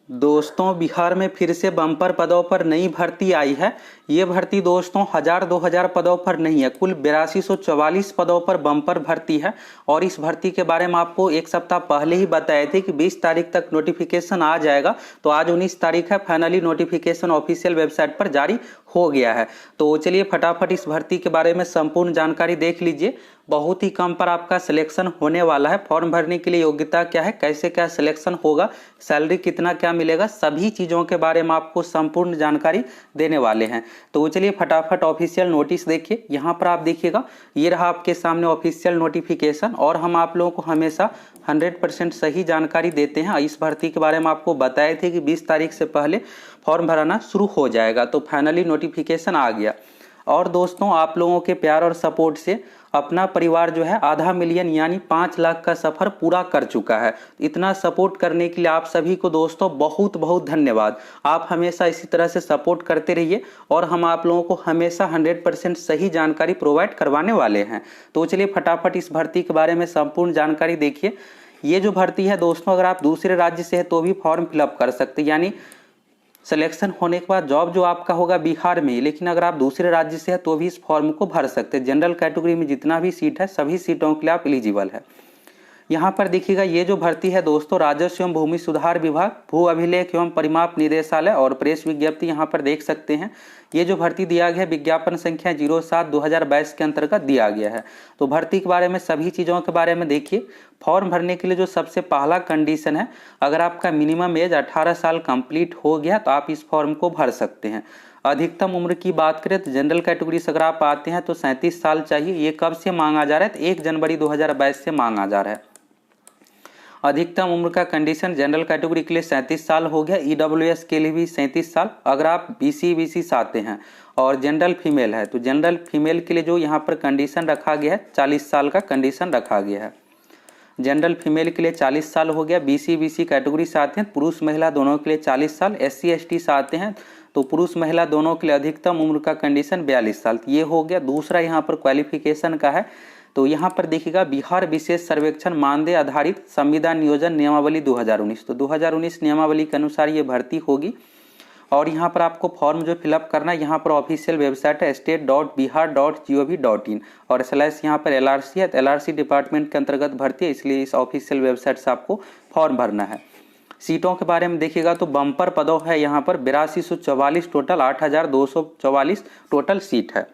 दोस्तों बिहार में फिर से बम्पर पदों पर नई भर्ती आई है। ये भर्ती दोस्तों 1000-2000 पदों पर नहीं है, कुल 8244 पदों पर बम्पर भर्ती है। और इस भर्ती के बारे में आपको एक सप्ताह पहले ही बताए थे कि 20 तारीख तक नोटिफिकेशन आ जाएगा। तो आज 19 तारीख है, फाइनली नोटिफिकेशन ऑफिशियल वेबसाइट पर जारी हो गया है। तो चलिए फटाफट इस भर्ती के बारे में संपूर्ण जानकारी देख लीजिए। बहुत ही कम पर आपका सिलेक्शन होने वाला है। फॉर्म भरने के लिए योग्यता क्या है, कैसे क्या सिलेक्शन होगा, सैलरी कितना क्या मिलेगा, सभी चीज़ों के बारे में आपको संपूर्ण जानकारी देने वाले हैं। तो चलिए फटाफट ऑफिशियल नोटिस देखिए। यहाँ पर आप देखिएगा, ये रहा आपके सामने ऑफिशियल नोटिफिकेशन। और हम आप लोगों को हमेशा 100% सही जानकारी देते हैं। इस भर्ती के बारे में आपको बताए थे कि 20 तारीख से पहले फॉर्म भराना शुरू हो जाएगा। तो फाइनली नोटिफिकेशन आ गया। और दोस्तों आप लोगों के प्यार और सपोर्ट से अपना परिवार जो है 500,000 मिलियन यानी 5 लाख का सफर पूरा कर चुका है। इतना सपोर्ट करने के लिए आप सभी को दोस्तों बहुत बहुत धन्यवाद। आप हमेशा इसी तरह से सपोर्ट करते रहिए और हम आप लोगों को हमेशा 100% सही जानकारी प्रोवाइड करवाने वाले हैं। तो चलिए फटाफट इस भर्ती के बारे में संपूर्ण जानकारी देखिए। ये जो भर्ती है दोस्तों, अगर आप दूसरे राज्य से है तो भी फॉर्म फिलअप कर सकते, यानी सिलेक्शन होने के बाद जॉब जो आपका होगा बिहार में, लेकिन अगर आप दूसरे राज्य से है तो भी इस फॉर्म को भर सकते हैं। जनरल कैटेगरी में जितना भी सीट है सभी सीटों के लिए आप एलिजिबल है। यहाँ पर देखिएगा, ये जो भर्ती है दोस्तों, राजस्व एवं भूमि सुधार विभाग, भू अभिलेख एवं परिमाप निदेशालय और प्रेस विज्ञप्ति यहाँ पर देख सकते हैं। ये जो भर्ती दिया गया है विज्ञापन संख्या 07/2022 के अंतर्गत दिया गया है। तो भर्ती के बारे में सभी चीज़ों के बारे में देखिए। फॉर्म भरने के लिए जो सबसे पहला कंडीशन है, अगर आपका मिनिमम एज 18 साल कंप्लीट हो गया तो आप इस फॉर्म को भर सकते हैं। अधिकतम उम्र की बात करें तो जनरल कैटेगरी से अगर आप आते हैं तो 37 साल चाहिए। ये कब से मांगा जा रहा है? तो 1 जनवरी 2022 से मांगा जा रहा है। अधिकतम उम्र का कंडीशन जनरल कैटेगरी के लिए 37 साल हो गया। ईडब्ल्यूएस के लिए भी 37 साल। अगर आप बीसी से आते हैं और जनरल फीमेल है तो जनरल फीमेल के लिए जो यहाँ पर कंडीशन रखा गया है 40 साल का कंडीशन रखा गया है। जनरल फीमेल के लिए 40 साल हो गया। बीसी कैटेगरी से आते हैं पुरुष महिला दोनों के लिए 40 साल। SC/ST से आते हैं तो पुरुष महिला दोनों के लिए अधिकतम उम्र का कंडीशन 42 साल। ये हो गया। दूसरा यहाँ पर क्वालिफिकेशन का है, तो यहाँ पर देखिएगा बिहार विशेष सर्वेक्षण मानदेय आधारित संविधान नियोजन नियमावली 2019। तो 2019 नियमावली के अनुसार ये भर्ती होगी। और यहाँ पर आपको फॉर्म जो फिलअप करना है, यहाँ पर ऑफिशियल वेबसाइट है state.bihar.gov.in और / यहाँ पर LRC है। LRC डिपार्टमेंट के अंतर्गत भर्ती है, इसलिए इस ऑफिशियल वेबसाइट से आपको फॉर्म भरना है। सीटों के बारे में देखिएगा तो बम्पर पदों है यहाँ पर 8244 टोटल, 8244 टोटल सीट है,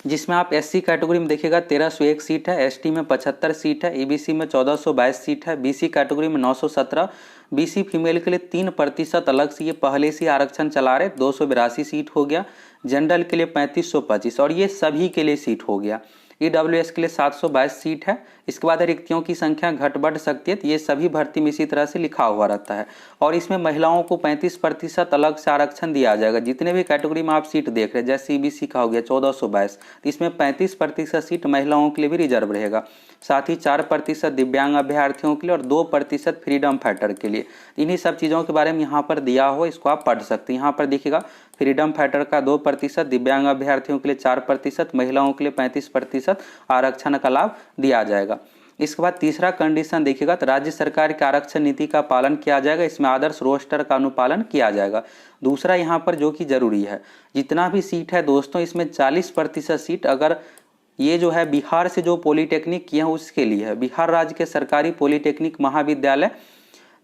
जिसमें आप SC कैटेगरी में देखिएगा 1301 सीट है, ST में 75 सीट है, EBC में 1422 सीट है, BC कैटेगरी में 917, BC फीमेल के लिए 3% अलग से ये पहले से आरक्षण चला रहे 282 सीट हो गया। जनरल के लिए 3525 और ये सभी के लिए सीट हो गया। EWS के लिए 722 सीट है। इसके बाद रिक्तियों की संख्या घट बढ़ सकती है, तो ये सभी भर्ती में इसी तरह से लिखा हुआ रहता है। और इसमें महिलाओं को 35% अलग से आरक्षण दिया जाएगा। जितने भी कैटेगरी में आप सीट देख रहे हैं, जैसे EBC का हो गया 1422, तो इसमें 35% सीट महिलाओं के लिए भी रिजर्व रहेगा। साथ ही 4% दिव्यांग अभ्यर्थियों के लिए और 2% फ्रीडम फाइटर के लिए। इन्हीं सब चीज़ों के बारे में यहाँ पर दिया हो, इसको आप पढ़ सकते हैं। यहाँ पर देखिएगा फ्रीडम फाइटर का 2%, दिव्यांग अभ्यर्थियों के लिए 4%, महिलाओं के लिए 35% आरक्षण का लाभ दिया जाएगा। इसके बाद तीसरा कंडीशन देखिएगा तो राज्य सरकार की आरक्षण नीति का पालन किया जाएगा। इसमें आदर्श रोस्टर का अनुपालन किया जाएगा। दूसरा यहाँ पर जो कि जरूरी है, जितना भी सीट है दोस्तों, इसमें 40% सीट अगर ये जो है बिहार से जो पॉलिटेक्निक किए हैं उसके लिए है। बिहार राज्य के सरकारी पॉलिटेक्निक महाविद्यालय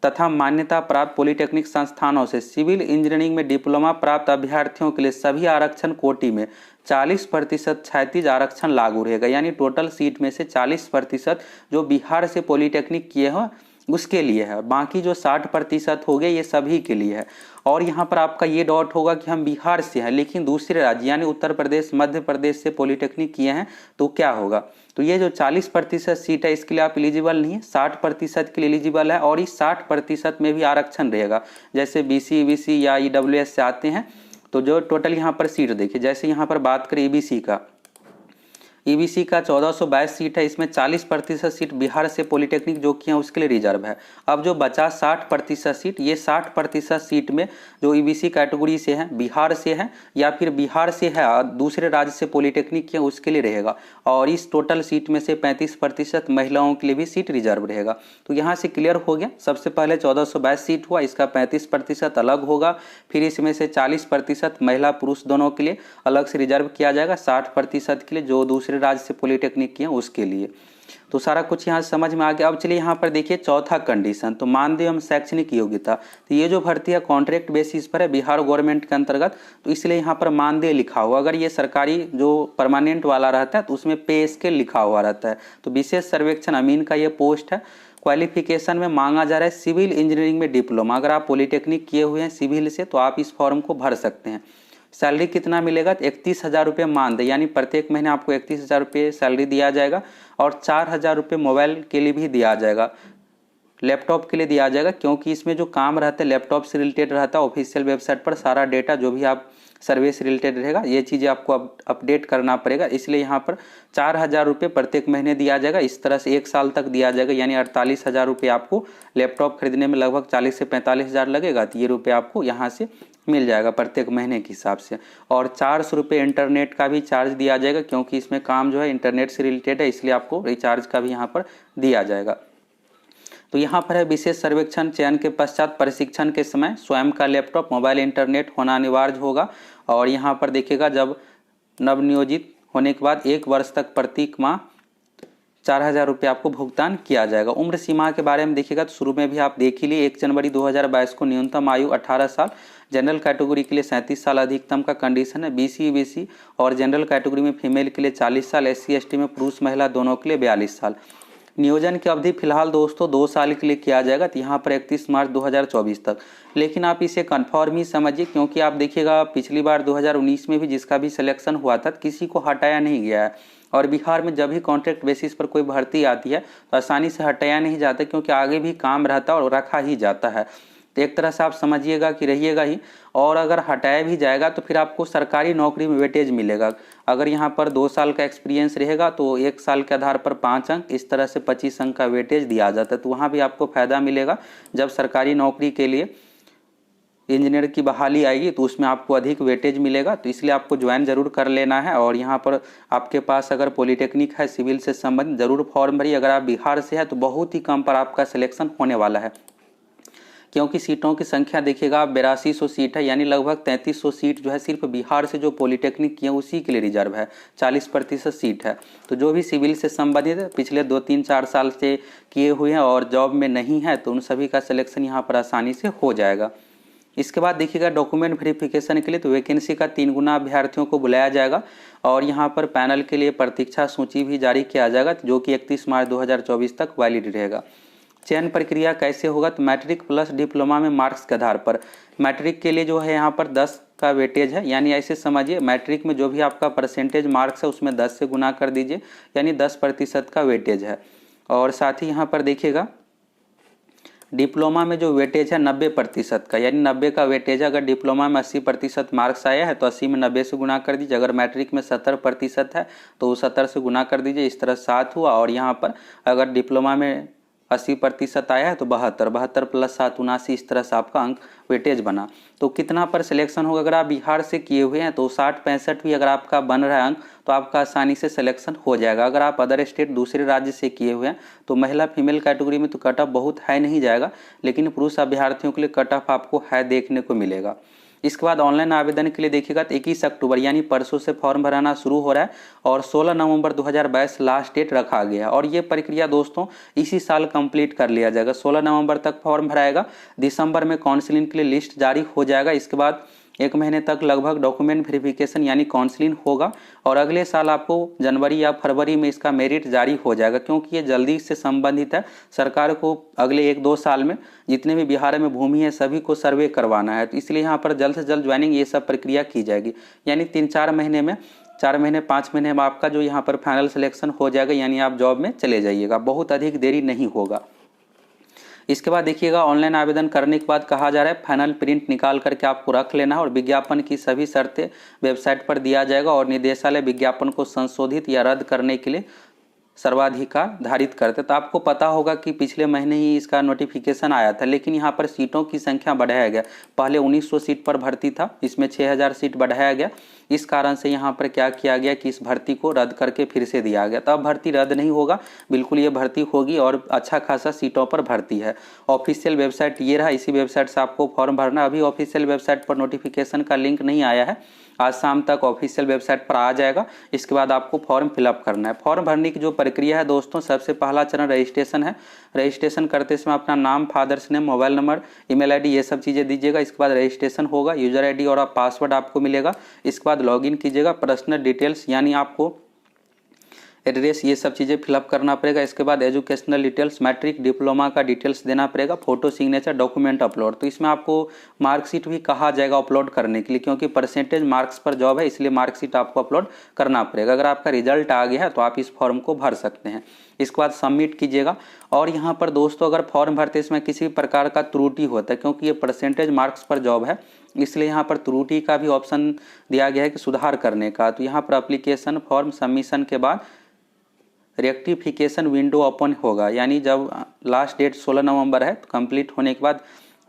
तथा मान्यता प्राप्त पॉलिटेक्निक संस्थानों से सिविल इंजीनियरिंग में डिप्लोमा प्राप्त अभ्यर्थियों के लिए सभी आरक्षण कोटि में 40% क्षैतिज आरक्षण लागू रहेगा। यानी टोटल सीट में से 40% जो बिहार से पॉलिटेक्निक किए हो उसके लिए है। बाकी जो 60% हो गए ये सभी के लिए है। और यहाँ पर आपका ये डाउट होगा कि हम बिहार से हैं लेकिन दूसरे राज्य यानी उत्तर प्रदेश, मध्य प्रदेश से पॉलिटेक्निक किए हैं तो क्या होगा? तो ये जो 40% सीट है इसके लिए आप एलिजिबल नहीं है, 60% के लिए एलिजिबल है। और इस 60% में भी आरक्षण रहेगा। जैसे BC, EBC या EWS से आते हैं तो जो टोटल यहाँ पर सीट देखिए, जैसे यहाँ पर बात करें EBC का, ईबीसी का 1422 सीट है, इसमें 40% सीट बिहार से पॉलिटेक्निक जो किए हैं उसके लिए रिजर्व है। अब जो बचा 60% सीट, ये 60% सीट में जो ईबीसी कैटेगरी से है, बिहार से है या फिर बिहार से है दूसरे राज्य से पॉलिटेक्निक किए उसके लिए रहेगा। और इस टोटल सीट में से 35% महिलाओं के लिए भी सीट रिजर्व रहेगा। तो यहाँ से क्लियर हो गया, सबसे पहले 1422 सीट हुआ, इसका 35% अलग होगा, फिर इसमें से 40% महिला पुरुष दोनों के लिए अलग से रिजर्व किया जाएगा, 60% के लिए जो दूसरे राज्य से पॉलिटेक्निक किए उसके लिए। तो सारा कुछ यहाँ समझ में आ गया। अब चलिए यहाँ पर देखिए चौथा कंडीशन, तो मानदेय एवं शैक्षणिक योग्यता। तो ये जो भर्ती है कॉन्ट्रैक्ट बेसिस पर है बिहार गवर्नमेंट के अंतर्गत, तो इसलिए यहाँ पर मानदेय लिखा हुआ। अगर ये सरकारी जो परमानेंट वाला रहता है तो उसमें पे स्केल लिखा हुआ रहता है। तो विशेष सर्वेक्षण अमीन का ये पोस्ट है। क्वालिफिकेशन में मांगा जा रहा है सिविल इंजीनियरिंग में डिप्लोमा। अगर आप पॉलिटेक्निक किए हुए हैं सिविल से तो आप इस फॉर्म को भर सकते हैं। सैलरी कितना मिलेगा, 31,000 रुपये मानदेय, यानी प्रत्येक महीने आपको 31,000 रुपये सैलरी दिया जाएगा। और 4,000 रुपये मोबाइल के लिए भी दिया जाएगा, लैपटॉप के लिए दिया जाएगा, क्योंकि इसमें जो काम रहता है लैपटॉप से रिलेटेड रहता है। ऑफिशियल वेबसाइट पर सारा डेटा जो भी आप सर्वे से रिलेटेड रहेगा ये चीज़ें आपको अपडेट करना पड़ेगा, इसलिए यहाँ पर 4,000 रुपये प्रत्येक महीने दिया जाएगा। इस तरह से 1 साल तक दिया जाएगा, यानी 48,000 रुपये आपको लैपटॉप खरीदने में लगभग 40 से 45,000 लगेगा। तो ये रुपये आपको यहाँ से मिल जाएगा प्रत्येक महीने के हिसाब से। और 400 रुपये इंटरनेट का भी चार्ज दिया जाएगा, क्योंकि इसमें काम जो है इंटरनेट से रिलेटेड है, इसलिए आपको रिचार्ज का भी यहाँ पर दिया जाएगा। तो यहाँ पर है विशेष सर्वेक्षण चयन के पश्चात प्रशिक्षण के समय स्वयं का लैपटॉप मोबाइल इंटरनेट होना अनिवार्य होगा। और यहाँ पर देखिएगा जब नवनियोजित होने के बाद 1 वर्ष तक प्रत्येक माह 4,000 रुपये आपको भुगतान किया जाएगा। उम्र सीमा के बारे में देखिएगा तो शुरू में भी आप देख ही लिए, 1 जनवरी 2022 को न्यूनतम आयु 18 साल, जनरल कैटेगरी के लिए 37 साल अधिकतम का कंडीशन है। बीसी और जनरल कैटेगरी में फीमेल के लिए 40 साल, SC ST में पुरुष महिला दोनों के लिए 42 साल। नियोजन की अवधि फिलहाल दोस्तों 2 साल के लिए किया जाएगा, तो यहाँ पर 31 मार्च 2024 तक। लेकिन आप इसे कन्फर्म ही समझिए, क्योंकि आप देखिएगा पिछली बार 2019 में भी जिसका भी सिलेक्शन हुआ था किसी को हटाया नहीं गया है। और बिहार में जब भी कॉन्ट्रैक्ट बेसिस पर कोई भर्ती आती है तो आसानी से हटाया नहीं जाता, क्योंकि आगे भी काम रहता है और रखा ही जाता है। तो एक तरह से आप समझिएगा कि रहिएगा ही। और अगर हटाया भी जाएगा तो फिर आपको सरकारी नौकरी में वेटेज मिलेगा। अगर यहाँ पर 2 साल का एक्सपीरियंस रहेगा तो 1 साल के आधार पर 5 अंक, इस तरह से 25 अंक का वेटेज दिया जाता है। तो वहाँ भी आपको फायदा मिलेगा। जब सरकारी नौकरी के लिए इंजीनियर की बहाली आएगी तो उसमें आपको अधिक वेटेज मिलेगा। तो इसलिए आपको ज्वाइन जरूर कर लेना है। और यहाँ पर आपके पास अगर पॉलिटेक्निक है सिविल से संबंधित जरूर फॉर्म भरिए। अगर आप बिहार से है तो बहुत ही कम पर आपका सिलेक्शन होने वाला है, क्योंकि सीटों की संख्या देखिएगा 8200 सीट है, यानी लगभग 3300 सीट जो है सिर्फ बिहार से जो पॉलिटेक्निक किए उसी के लिए रिजर्व है। 40% सीट है। तो जो भी सिविल से संबंधित है पिछले 2-3-4 साल से किए हुए हैं और जॉब में नहीं है तो उन सभी का सिलेक्शन यहाँ पर आसानी से हो जाएगा। इसके बाद देखिएगा डॉक्यूमेंट वेरिफिकेशन के लिए तो वैकेंसी का 3 गुना अभ्यर्थियों को बुलाया जाएगा। और यहाँ पर पैनल के लिए प्रतीक्षा सूची भी जारी किया जाएगा, जो कि 31 मार्च 2024 तक वैलिड रहेगा। चयन प्रक्रिया कैसे होगा, तो मैट्रिक प्लस डिप्लोमा में मार्क्स के आधार पर। मैट्रिक के लिए जो है यहाँ पर 10 का वेटेज है, यानी ऐसे समझिए मैट्रिक में जो भी आपका परसेंटेज मार्क्स है उसमें 10 से गुना कर दीजिए, यानी 10% का वेटेज है। और साथ ही यहाँ पर देखिएगा डिप्लोमा में जो वेटेज है 90% का, यानी 90 का वेटेज है। अगर डिप्लोमा में 80% मार्क्स आया है तो 80 में 90 से गुना कर दीजिए। अगर मैट्रिक में 70% है तो 70 से गुना कर दीजिए। इस तरह 7 हुआ। और यहाँ पर अगर डिप्लोमा में 80% आया है तो 72 प्लस 7 79, इस तरह से आपका अंक वेटेज बना। तो कितना पर सिलेक्शन होगा, अगर आप बिहार से किए हुए हैं तो 60-65 भी अगर आपका बन रहा है अंक तो आपका आसानी से सिलेक्शन हो जाएगा। अगर आप अदर स्टेट दूसरे राज्य से किए हुए हैं तो महिला फीमेल कैटेगरी में तो कट ऑफ बहुत हाई नहीं जाएगा, लेकिन पुरुष अभ्यर्थियों के लिए कट ऑफ आपको हाई देखने को मिलेगा। इसके बाद ऑनलाइन आवेदन के लिए देखिएगा तो 21 अक्टूबर यानी परसों से फॉर्म भराना शुरू हो रहा है और 16 नवंबर 2022 लास्ट डेट रखा गया है। और ये प्रक्रिया दोस्तों इसी साल कंप्लीट कर लिया जाएगा। 16 नवंबर तक फॉर्म भराएगा, दिसंबर में काउंसलिंग के लिए लिस्ट जारी हो जाएगा। इसके बाद 1 महीने तक लगभग डॉक्यूमेंट वेरिफिकेशन यानी काउंसलिंग होगा और अगले साल आपको जनवरी या फरवरी में इसका मेरिट जारी हो जाएगा, क्योंकि ये जल्दी से संबंधित है। सरकार को अगले 1-2 साल में जितने भी बिहार में भूमि है सभी को सर्वे करवाना है, तो इसलिए यहाँ पर जल्द से जल्द ज्वाइनिंग ये सब प्रक्रिया की जाएगी। यानी 3-4 महीने में 4 महीने 5 महीने में आपका जो यहाँ पर फाइनल सिलेक्शन हो जाएगा, यानी आप जॉब में चले जाइएगा, बहुत अधिक देरी नहीं होगा। इसके बाद देखिएगा ऑनलाइन आवेदन करने के बाद कहा जा रहा है फाइनल प्रिंट निकाल करके आपको रख लेना है और विज्ञापन की सभी शर्तें वेबसाइट पर दिया जाएगा और निदेशालय विज्ञापन को संशोधित या रद्द करने के लिए सर्वाधिकार धारित करते। तो आपको पता होगा कि पिछले महीने ही इसका नोटिफिकेशन आया था, लेकिन यहाँ पर सीटों की संख्या बढ़ाया गया। पहले 1900 सीट पर भर्ती था, इसमें 6000 सीट बढ़ाया गया। इस कारण से यहाँ पर क्या किया गया कि इस भर्ती को रद्द करके फिर से दिया गया। तब भर्ती रद्द नहीं होगा, बिल्कुल ये भर्ती होगी और अच्छा खासा सीटों पर भर्ती है। ऑफिशियल वेबसाइट ये रहा, इसी वेबसाइट से आपको फॉर्म भरना। अभी ऑफिशियल वेबसाइट पर नोटिफिकेशन का लिंक नहीं आया है, आज शाम तक ऑफिशियल वेबसाइट पर आ जाएगा। इसके बाद आपको फॉर्म फिलअप करना है। फॉर्म भरने की जो प्रक्रिया है दोस्तों, सबसे पहला चरण रजिस्ट्रेशन है। रजिस्ट्रेशन करते समय अपना नाम, father's name, mobile number, email ID ये सब चीज़ें दीजिएगा। इसके बाद रजिस्ट्रेशन होगा, यूजर आईडी और पासवर्ड आपको मिलेगा। इसके बाद लॉगिन कीजिएगा। पर्सनल डिटेल्स यानी आपको एड्रेस ये सब चीज़ें फिलअप करना पड़ेगा। इसके बाद एजुकेशनल डिटेल्स, मैट्रिक डिप्लोमा का डिटेल्स देना पड़ेगा। Photo, signature, document upload. तो इसमें आपको मार्कशीट भी कहा जाएगा अपलोड करने के लिए, क्योंकि परसेंटेज मार्क्स पर जॉब है, इसलिए मार्कशीट आपको अपलोड करना पड़ेगा। अगर आपका रिजल्ट आ गया है तो आप इस फॉर्म को भर सकते हैं। इसके बाद सबमिट कीजिएगा। और यहाँ पर दोस्तों अगर फॉर्म भरते इसमें किसी प्रकार का त्रुटि होता है, क्योंकि ये परसेंटेज मार्क्स पर जॉब है, इसलिए यहाँ पर त्रुटि का भी ऑप्शन दिया गया है कि सुधार करने का। तो यहाँ पर एप्लीकेशन फॉर्म सबमिशन के बाद रेक्टिफिकेशन विंडो ओपन होगा, यानी जब लास्ट डेट 16 नवंबर है तो कंप्लीट होने के बाद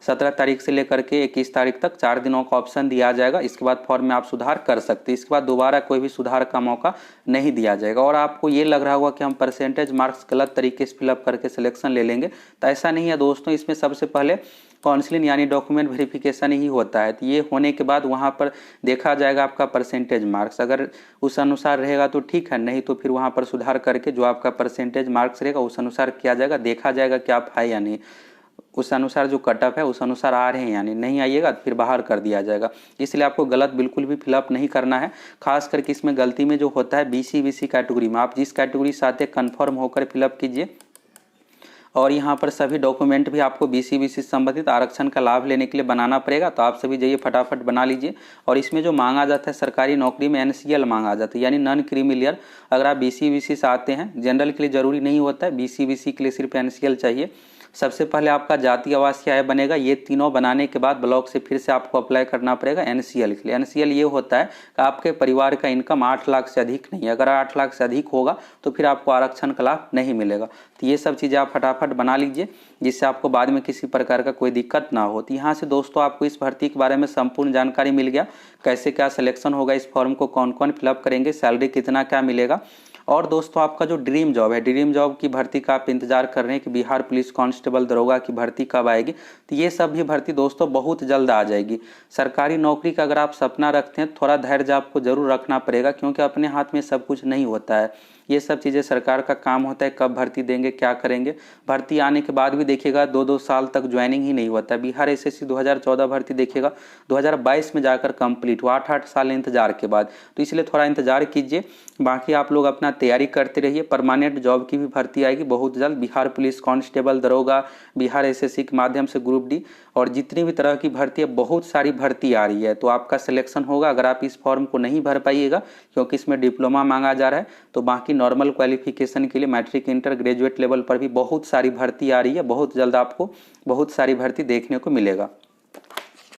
17 तारीख से लेकर के 21 तारीख तक 4 दिनों का ऑप्शन दिया जाएगा। इसके बाद फॉर्म में आप सुधार कर सकते हैं। इसके बाद दोबारा कोई भी सुधार का मौका नहीं दिया जाएगा। और आपको ये लग रहा होगा कि हम परसेंटेज मार्क्स गलत तरीके से फिलअप करके सिलेक्शन ले लेंगे, तो ऐसा नहीं है दोस्तों। इसमें सबसे पहले काउंसलिंग यानी डॉक्यूमेंट वेरिफिकेशन ही होता है। तो ये होने के बाद वहाँ पर देखा जाएगा आपका परसेंटेज मार्क्स, अगर उस अनुसार रहेगा तो ठीक है, नहीं तो फिर वहाँ पर सुधार करके जो आपका परसेंटेज मार्क्स रहेगा उस अनुसार किया जाएगा। देखा जाएगा कि आप है या नहीं, उस अनुसार जो कट ऑफ है उस अनुसार आ रहे हैं, यानी नहीं आइएगा तो फिर बाहर कर दिया जाएगा। इसलिए आपको गलत बिल्कुल भी फिलअप नहीं करना है। खास करके इसमें गलती में जो होता है BC कैटेगरी में, आप जिस कैटेगरी से आते हैं कन्फर्म होकर फिलअप कीजिए। और यहाँ पर सभी डॉक्यूमेंट भी आपको BC से संबंधित आरक्षण का लाभ लेने के लिए बनाना पड़ेगा। तो आप सभी जाइए फटाफट बना लीजिए। और इसमें जो मांगा जाता है सरकारी नौकरी में NCL मांगा जाता है, यानी नॉन क्रीमिलियर। अगर आप BC से आते हैं, जनरल के लिए जरूरी नहीं होता है, BC के लिए सिर्फ NCL चाहिए। सबसे पहले आपका जाति आवासीय आय बनेगा। ये तीनों बनाने के बाद ब्लॉक से फिर से आपको अप्लाई करना पड़ेगा NCL के लिए। NCL ये होता है कि आपके परिवार का इनकम 8 लाख से अधिक नहीं है। अगर 8 लाख से अधिक होगा तो फिर आपको आरक्षण का लाभ नहीं मिलेगा। तो ये सब चीज़ें आप फटाफट बना लीजिए, जिससे आपको बाद में किसी प्रकार का कोई दिक्कत ना हो। तो यहाँ से दोस्तों आपको इस भर्ती के बारे में संपूर्ण जानकारी मिल गया, कैसे क्या सिलेक्शन होगा, इस फॉर्म को कौन कौन फिलअप करेंगे, सैलरी कितना क्या मिलेगा। और दोस्तों आपका जो ड्रीम जॉब है, ड्रीम जॉब की भर्ती का आप इंतजार कर रहे हैं कि बिहार पुलिस कांस्टेबल दरोगा की भर्ती कब आएगी, तो ये सब भी भर्ती दोस्तों बहुत जल्द आ जाएगी। सरकारी नौकरी का अगर आप सपना रखते हैं, थोड़ा धैर्य आपको जरूर रखना पड़ेगा, क्योंकि अपने हाथ में सब कुछ नहीं होता है। ये सब चीज़ें सरकार का काम होता है, कब भर्ती देंगे, क्या करेंगे। भर्ती आने के बाद भी देखिएगा 2-2 साल तक ज्वाइनिंग ही नहीं होता है। बिहार SSC 2014 भर्ती देखिएगा 2022 में जाकर कंप्लीट हुआ, 8-8 साल इंतजार के बाद। तो इसलिए थोड़ा इंतजार कीजिए। बाकी आप लोग अपना तैयारी करते रहिए। परमानेंट जॉब की भी भर्ती आएगी बहुत जल्द। बिहार पुलिस कांस्टेबल दरोगा, बिहार SSC के माध्यम से ग्रुप D और जितनी भी तरह की भर्ती है, बहुत सारी भर्ती आ रही है। तो आपका सिलेक्शन होगा। अगर आप इस फॉर्म को नहीं भर पाइएगा, क्योंकि इसमें डिप्लोमा मांगा जा रहा है, तो बाकी नॉर्मल क्वालिफिकेशन के लिए मैट्रिक, इंटर, ग्रेजुएट लेवल पर भी बहुत सारी भर्ती आ रही है। बहुत जल्द आपको बहुत सारी भर्ती देखने को मिलेगा।